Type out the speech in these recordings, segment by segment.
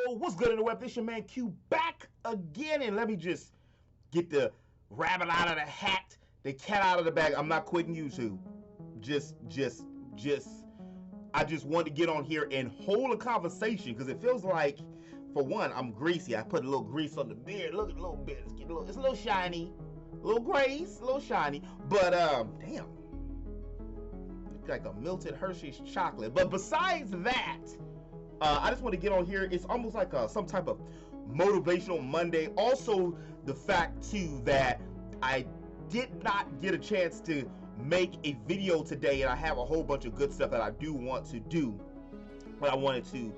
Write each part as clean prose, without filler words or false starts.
What's good in the web? This your man Q back again, and let me just get the rabbit out of the hat, the cat out of the bag. I'm not quitting YouTube. Just. I just want to get on here and hold a conversation because it feels like, for one, I'm greasy. I put a little grease on the beard. Look at a little bit. It's a little shiny, a little grace, a little shiny. But damn, like a melted Hershey's chocolate. But besides that. I just want to get on here. It's almost like some type of motivational Monday. Also, the fact too that I did not get a chance to make a video today, and I have a whole bunch of good stuff that I do want to do, but I wanted to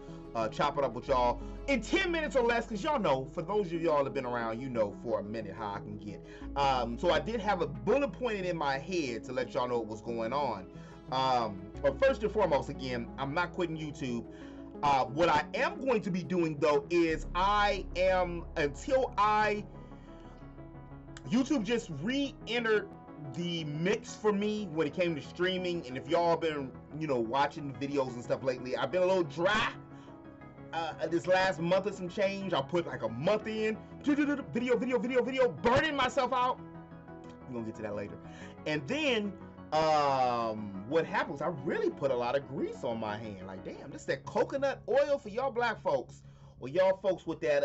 chop it up with y'all in 10 minutes or less, because y'all know, for those of y'all that have been around, you know for a minute how I can get. So I did have a bullet pointed in my head to let y'all know what was going on. But first and foremost, again, I'm not quitting YouTube. What I am going to be doing though is YouTube just re-entered the mix for me when it came to streaming. And if y'all been, watching videos and stuff lately, I've been a little dry. This last month or some change, I'll put like a month in, video, burning myself out. We're gonna get to that later. And then what happens, I really put a lot of grease on my hand. Like, damn, this is that coconut oil for y'all black folks, or y'all folks with that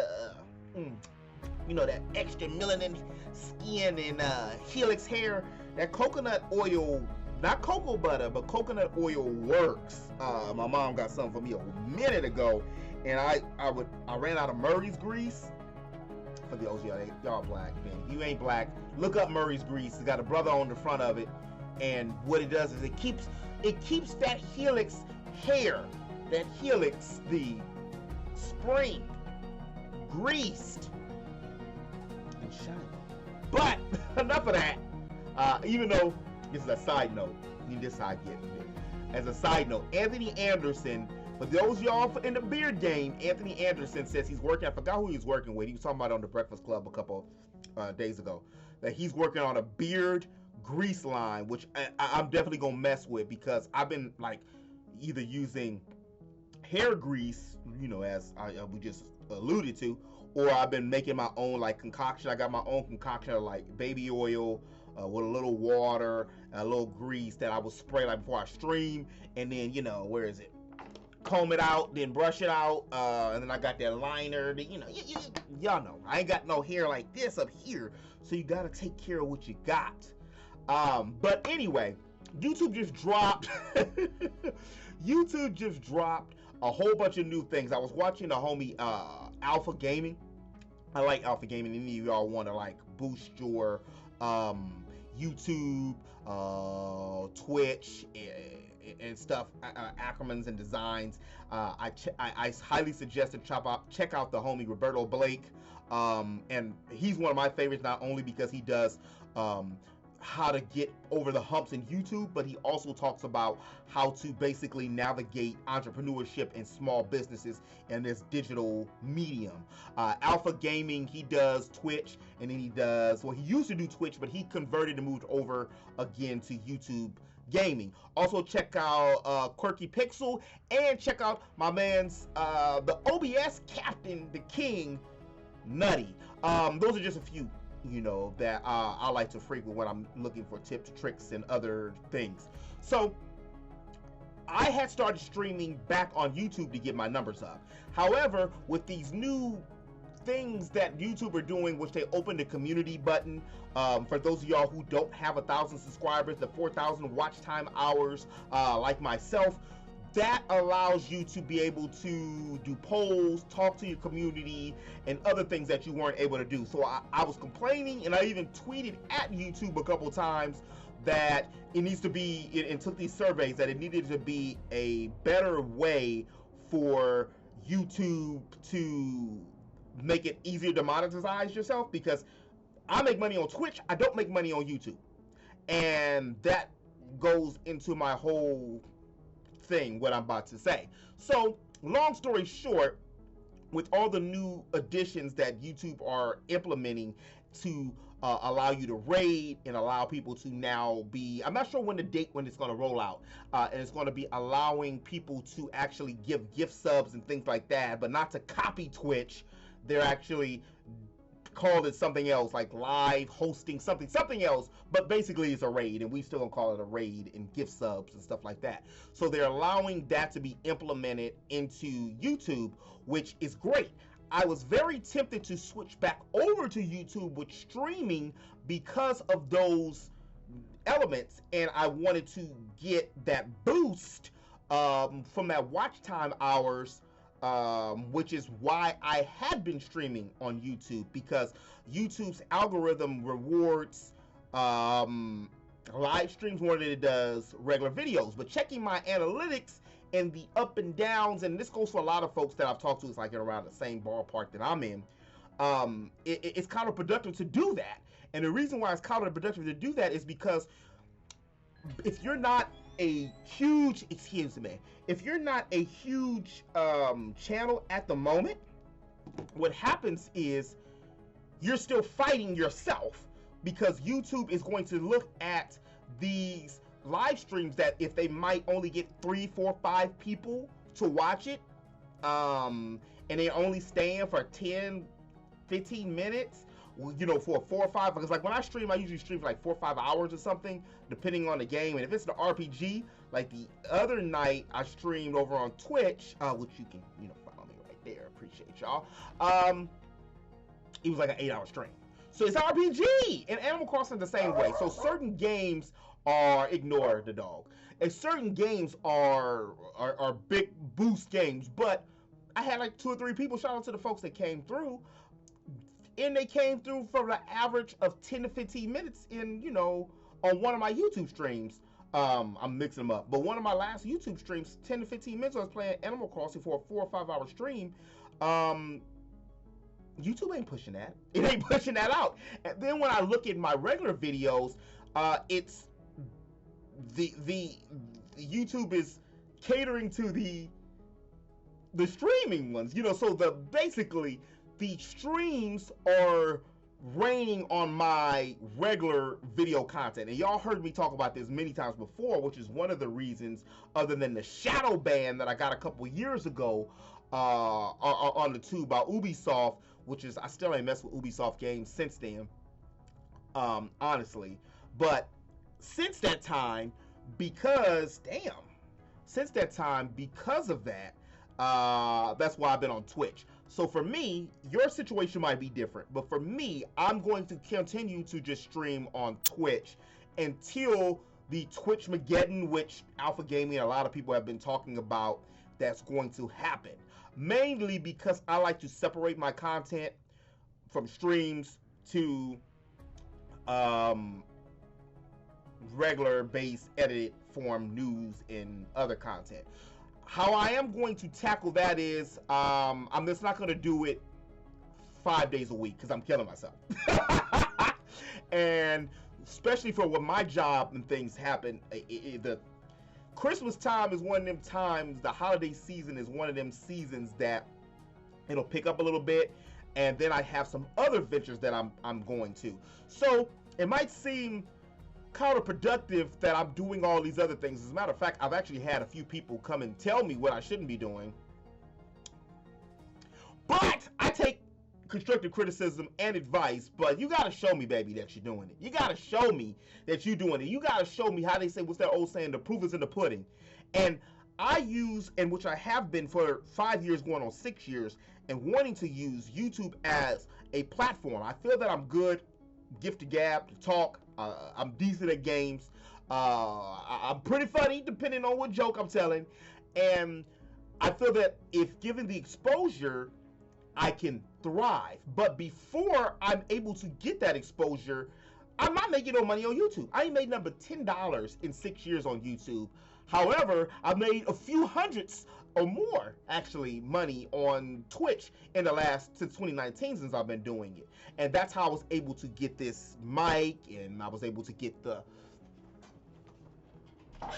that extra melanin skin and helix hair. That coconut oil, not cocoa butter, but coconut oil works. My mom got something for me a minute ago, and I ran out of Murray's grease. For the OG, y'all black, man. If you ain't black, look up Murray's grease. It's got a brother on the front of it. And what it does is it keeps that helix hair, that helix, the spring, greased and shiny. But enough of that. Even though this is a side note, this is how I get it. As a side note, Anthony Anderson, for those of y'all in the beard game, Anthony Anderson says he's working. I forgot who he's working with. He was talking about on the Breakfast Club a couple days ago that he's working on a beard grease line, which I'm definitely gonna mess with, because I've been like either using hair grease, as we just alluded to, or I've been making my own like concoction. I got my own concoction of like baby oil with a little water and a little grease that I will spray like before I stream, and then where is it? Comb it out, then brush it out, and then I got that liner. That, y'all know I ain't got no hair like this up here, so you gotta take care of what you got. But anyway, YouTube just dropped a whole bunch of new things. I was watching the homie Alpha Gaming. I like Alpha Gaming. Any of y'all want to like boost your YouTube, Twitch, and stuff, acronyms and designs, I highly suggest to check out the homie Roberto Blake, and he's one of my favorites, not only because he does how to get over the humps in YouTube, but he also talks about how to basically navigate entrepreneurship and small businesses in this digital medium. Alpha Gaming, he does Twitch, and then he used to do Twitch, but he converted and moved over again to YouTube gaming. Also check out Quirky Pixel, and check out my man's the OBS captain, the king, Nutty. Those are just a few that I like to frequent when I'm looking for tips, tricks, and other things. So I had started streaming back on YouTube to get my numbers up. However, with these new things that YouTube are doing, which they opened the community button, for those of y'all who don't have 1,000 subscribers, the 4,000 watch time hours, like myself, that allows you to be able to do polls, talk to your community, and other things that you weren't able to do. So I was complaining, and I even tweeted at YouTube a couple times that it needs to be, and took these surveys, that it needed to be a better way for YouTube to make it easier to monetize yourself, because I make money on Twitch, I don't make money on YouTube. And that goes into my whole thing, what I'm about to say. So long story short, with all the new additions that YouTube are implementing, to allow you to raid and allow people to now be, I'm not sure when it's going to roll out, and it's going to be allowing people to actually give gift subs and things like that, but not to copy Twitch. They're actually called it something else, like live hosting, something else, but basically it's a raid, and we still gonna call it a raid, and gift subs and stuff like that. So they're allowing that to be implemented into YouTube, which is great. I was very tempted to switch back over to YouTube with streaming because of those elements, and I wanted to get that boost from that watch time hours, which is why I had been streaming on YouTube, because YouTube's algorithm rewards live streams more than it does regular videos. But checking my analytics and the up and downs, and this goes for a lot of folks that I've talked to, it's like around the same ballpark that I'm in, it's counterproductive to do that. And the reason why it's counterproductive to do that is because if you're not a huge, if you're not a huge channel at the moment, what happens is you're still fighting yourself, because YouTube is going to look at these live streams that if they might only get 3, 4, 5 people to watch it, and they're only staying for 10, 15 minutes, you know, for 4 or 5, because like when I stream, I usually stream for like 4 or 5 hours or something, depending on the game. And if it's an RPG, like the other night I streamed over on Twitch, which you can, you know, follow me right there, appreciate y'all. It was like an 8-hour stream. So it's RPG, and Animal Crossing the same way. So certain games are, ignore the dog, and certain games are big boost games. But I had like 2 or 3 people, shout out to the folks that came through, and they came through from an average of 10 to 15 minutes in, you know, on one of my YouTube streams. I'm mixing them up, but one of my last YouTube streams, 10 to 15 minutes, I was playing Animal Crossing for a 4 or 5 hour stream. YouTube ain't pushing that. It ain't pushing that out. And then when I look at my regular videos, it's the YouTube is catering to the streaming ones, you know. So basically the streams are raining on my regular video content, and y'all heard me talk about this many times before, which is one of the reasons, other than the shadow ban that I got a couple years ago on the tube by Ubisoft, which is, I still ain't messed with Ubisoft games since then, honestly. But since that time, because of that, that's why I've been on Twitch. So for me, your situation might be different, but for me, I'm going to continue to just stream on Twitch until the Twitch-mageddon, which Alpha Gaming and a lot of people have been talking about, that's going to happen. Mainly because I like to separate my content from streams to regular base edited form news and other content. How I am going to tackle that is I'm just not going to do it 5 days a week, because I'm killing myself. And especially for when my job and things happen, the Christmas time is one of them times, the holiday season is one of them seasons that it'll pick up a little bit, and then I have some other ventures that I'm going to. So it might seem counterproductive that I'm doing all these other things. As a matter of fact, I've actually had a few people come and tell me what I shouldn't be doing. But I take constructive criticism and advice, but you gotta show me, baby, that you're doing it. You gotta show me that you're doing it. You gotta show me, how they say, what's that old saying, the proof is in the pudding. And I use, and which I have been for 5 years going on 6 years, and wanting to use YouTube as a platform. I feel that I'm good, gift to gab, to talk. I'm decent at games. I'm pretty funny, depending on what joke I'm telling. And I feel that if given the exposure, I can thrive. But before I'm able to get that exposure, I'm not making no money on YouTube. I ain't made number $10 in 6 years on YouTube. However, I've made a few hundreds or more, actually, money on Twitch in the last, since 2019, since I've been doing it. And that's how I was able to get this mic, and I was able to get the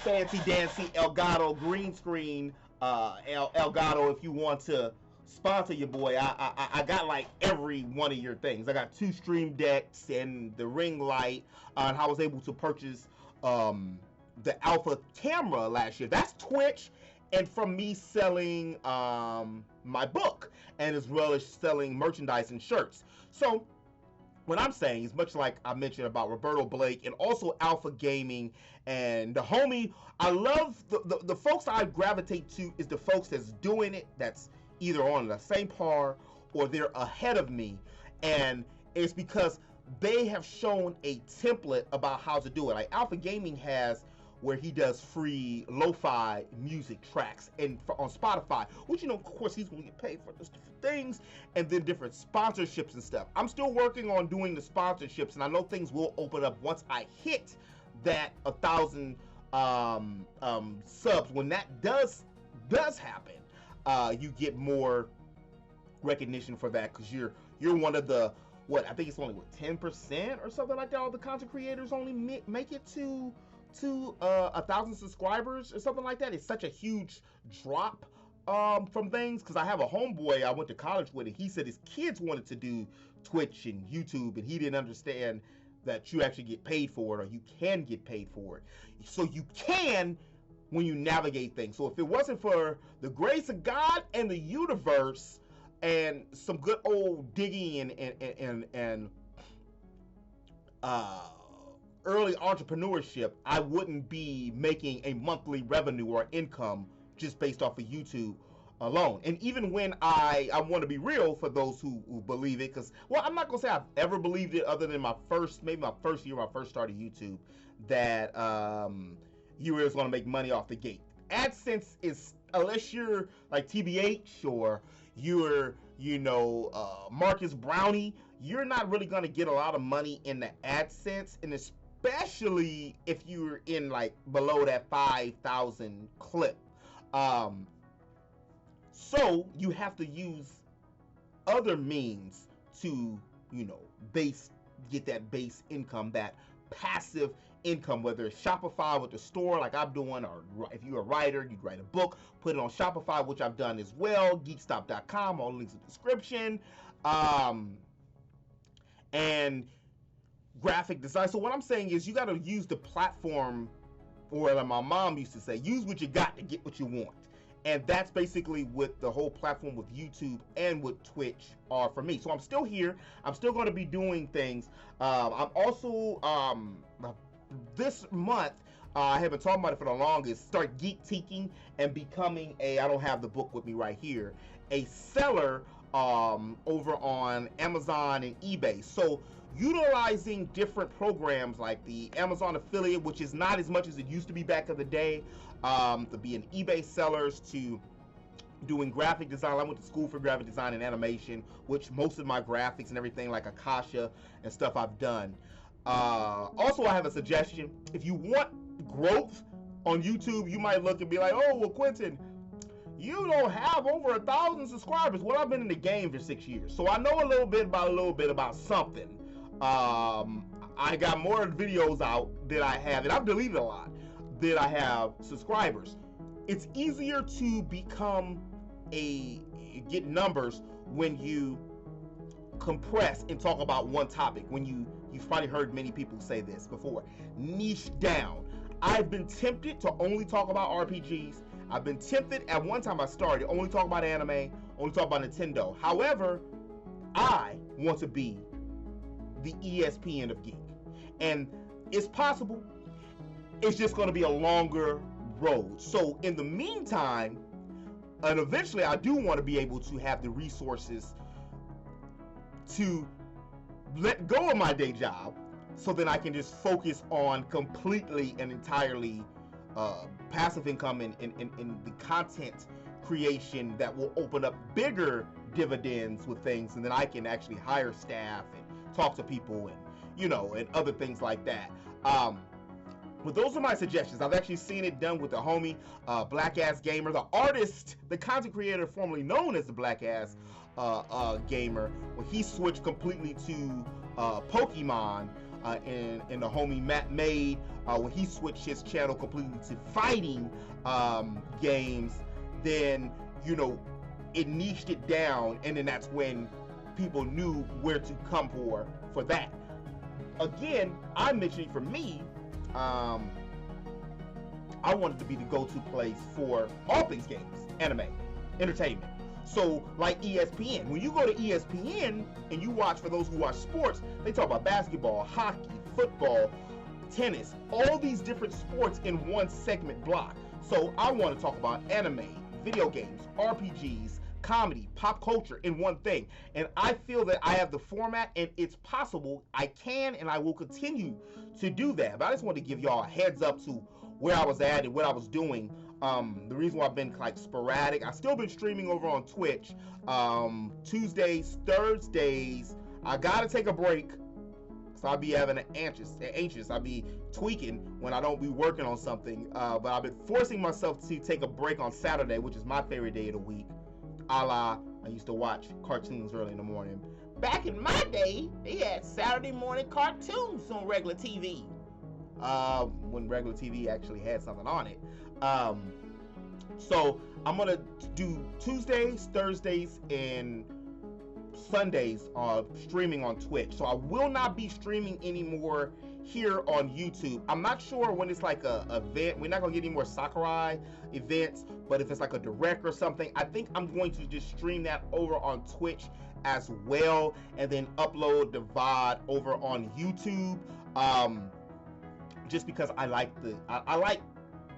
fancy dancy Elgato green screen, Elgato, if you want to sponsor your boy. I got like every one of your things. I got 2 stream decks and the ring light, and I was able to purchase the Alpha camera last year. That's Twitch, and from me selling my book, and as well as selling merchandise and shirts. So what I'm saying is, much like I mentioned about Roberto Blake and also Alpha Gaming and the homie, I love the folks I gravitate to is the folks that's doing it, that's either on the same par or they're ahead of me. And it's because they have shown a template about how to do it. Like Alpha Gaming has where he does free lo-fi music tracks and on Spotify, which, you know, of course he's going to get paid for those different things, and then different sponsorships and stuff. I'm still working on doing the sponsorships, and I know things will open up once I hit that 1,000 subs. When that does happen, you get more recognition for that, because you're one of the, what, I think it's only 10% or something like that. All the content creators only make it to 1,000 subscribers or something like that. It's such a huge drop from things, because I have a homeboy I went to college with, and he said his kids wanted to do Twitch and YouTube, and he didn't understand that you actually get paid for it, or you can get paid for it. So you can when you navigate things. So if it wasn't for the grace of God and the universe and some good old digging and early entrepreneurship, I wouldn't be making a monthly revenue or income just based off of YouTube alone. And even when I want to be real for those who believe it, because, well, I'm not gonna say I've ever believed it other than maybe my first year when I first started YouTube, that you were going to make money off the gate. AdSense is, unless you're like TBH or you're, you know, Marcus Brownie, you're not really going to get a lot of money in the AdSense, and especially if you're in like below that 5,000 clip. So you have to use other means to, you know, get that base income, that passive income, whether it's Shopify with the store like I'm doing, or if you're a writer, you write a book, put it on Shopify, which I've done as well, geekstop.com, all the links in the description, and graphic design. So what I'm saying is, you got to use the platform, or like my mom used to say, use what you got to get what you want. And that's basically what the whole platform with YouTube and with Twitch are for me. So I'm still here. I'm still going to be doing things. I'm also, this month, I have been talking about it for the longest, start geek-teeking and becoming I don't have the book with me right here, a seller over on Amazon and eBay. So utilizing different programs like the Amazon affiliate, which is not as much as it used to be back in the day, to be an eBay sellers, to doing graphic design. I went to school for graphic design and animation, which most of my graphics and everything like Akasha and stuff I've done. Also, I have a suggestion. If you want growth on YouTube, you might look and be like, oh, well, Quentin, you don't have over 1,000 subscribers. Well, I've been in the game for 6 years, so I know a little bit about something. I got more videos out that I have, and I've deleted a lot, that I have subscribers. It's easier to get numbers when you compress and talk about one topic. When you've probably heard many people say this before, niche down. I've been tempted to only talk about RPGs. I've been tempted, at one time I started, only talk about anime, only talk about Nintendo. However, I want to be the ESPN of Geek. And it's possible. It's just going to be a longer road. So in the meantime, and eventually I do want to be able to have the resources to let go of my day job, so then I can just focus on completely and entirely passive income in the content creation that will open up bigger dividends with things, and then I can actually hire staff and talk to people and, you know, and other things like that. But those are my suggestions. I've actually seen it done with the homie, Black Ass Gamer, the artist, the content creator formerly known as the Black Ass Gamer, when he switched completely to Pokemon, and the homie Matt Made, when he switched his channel completely to fighting games. Then, you know, it niched it down, and then that's when people knew where to come for that. Again, I'm mentioning for me, I wanted to be the go-to place for all things games, anime, entertainment. So like ESPN, when you go to ESPN and you watch, for those who watch sports, they talk about basketball, hockey, football, tennis, all these different sports in one segment block. So I want to talk about anime, video games, RPGs, comedy, pop culture in one thing. And I feel that I have the format, and it's possible I can and I will continue to do that. But I just want to give y'all a heads up to where I was at and what I was doing. The reason why I've been like sporadic, I've still been streaming over on Twitch, Tuesdays, Thursdays. I gotta take a break, so I'll be having an anxious. I'll be tweaking when I don't be working on something. But I've been forcing myself to take a break on Saturday, which is my favorite day of the week. I used to watch cartoons early in the morning. Back in my day, they had Saturday morning cartoons on regular TV. When regular TV actually had something on it. So I'm gonna do Tuesdays, Thursdays, and Sundays streaming on Twitch. So I will not be streaming anymore here on YouTube. I'm not sure when it's like a event. We're not gonna get any more Sakurai events, but if it's like a direct or something, I think I'm going to just stream that over on Twitch as well, and then upload the VOD over on YouTube. Just because I like I like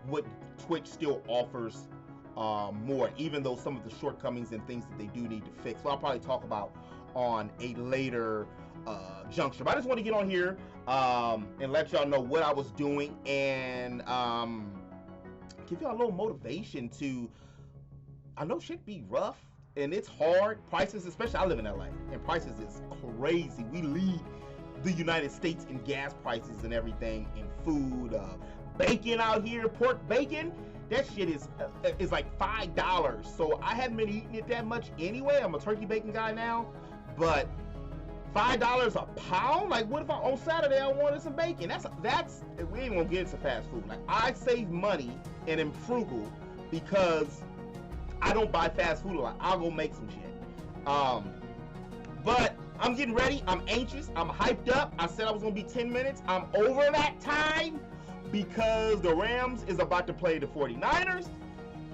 what Twitch still offers more, even though some of the shortcomings and things that they do need to fix. So I'll probably talk about on a later juncture. But I just want to get on here and let y'all know what I was doing, and give y'all a little motivation to, I know shit be rough and it's hard. Prices, especially, I live in LA, and prices is crazy. We lead the United States in gas prices and everything, in food, bacon out here, pork bacon, that shit is like $5. So I haven't been eating it that much anyway. I'm a turkey bacon guy now, but $5 a pound? Like, what if on Saturday I wanted some bacon? That's we ain't gonna get into fast food. Like, I save money and am frugal because I don't buy fast food a lot. I'll go make some shit. But I'm getting ready. I'm anxious. I'm hyped up. I said I was gonna be 10 minutes. I'm over that time because the Rams is about to play the 49ers,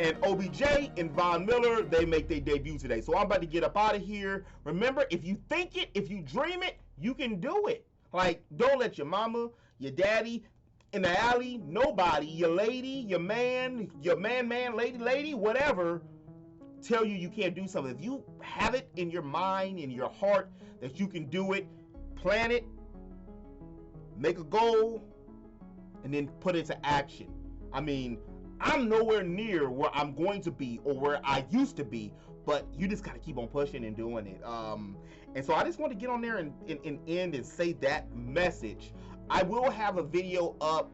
and OBJ and Von Miller, they make their debut today. So I'm about to get up out of here. Remember, if you think it, if you dream it, you can do it. Like, don't let your mama, your daddy, in the alley, nobody, your lady, your man, lady, whatever, tell you can't do something. If you have it in your mind, in your heart, that you can do it, plan it, make a goal, and then put it to action. I mean, I'm nowhere near where I'm going to be or where I used to be, but you just got to keep on pushing and doing it. And so I just want to get on there and end and say that message. I will have a video up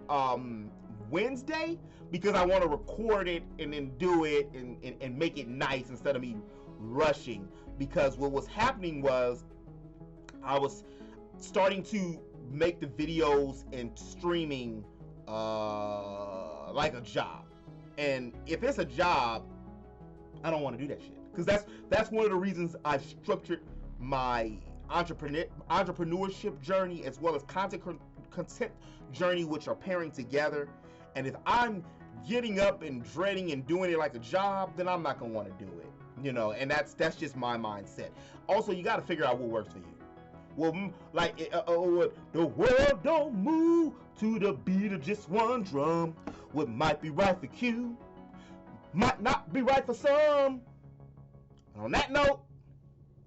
Wednesday, because I want to record it and then do it and make it nice instead of me rushing. Because what was happening was I was starting to make the videos and streaming like a job. And if it's a job, I don't want to do that shit. Because that's one of the reasons I structured my entrepreneurship journey as well as content journey, which are pairing together. And if I'm getting up and dreading and doing it like a job, then I'm not gonna want to do it, you know. And that's just my mindset. Also, you got to figure out what works for you. Well, like the world don't move to the beat of just one drum. What might be right for Q might not be right for some. And on that note,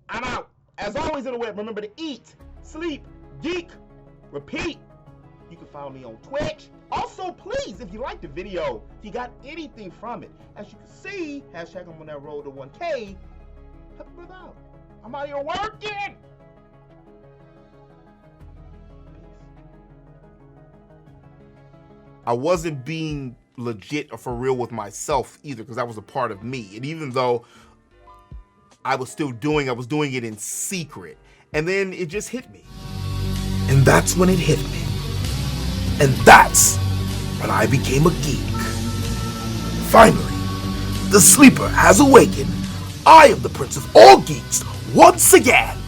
I'm out. As always in the web, remember to eat, sleep, geek, repeat. You can follow me on Twitch. Also, please, if you like the video, if you got anything from it, as you can see, hashtag I'm on that road to 1K, help me out. I'm out here working. I wasn't being legit or for real with myself either, because that was a part of me. And even though I was doing it in secret. And then it just hit me. And that's when it hit me. And that's when I became a geek. Finally, the sleeper has awakened I am the prince of all geeks once again.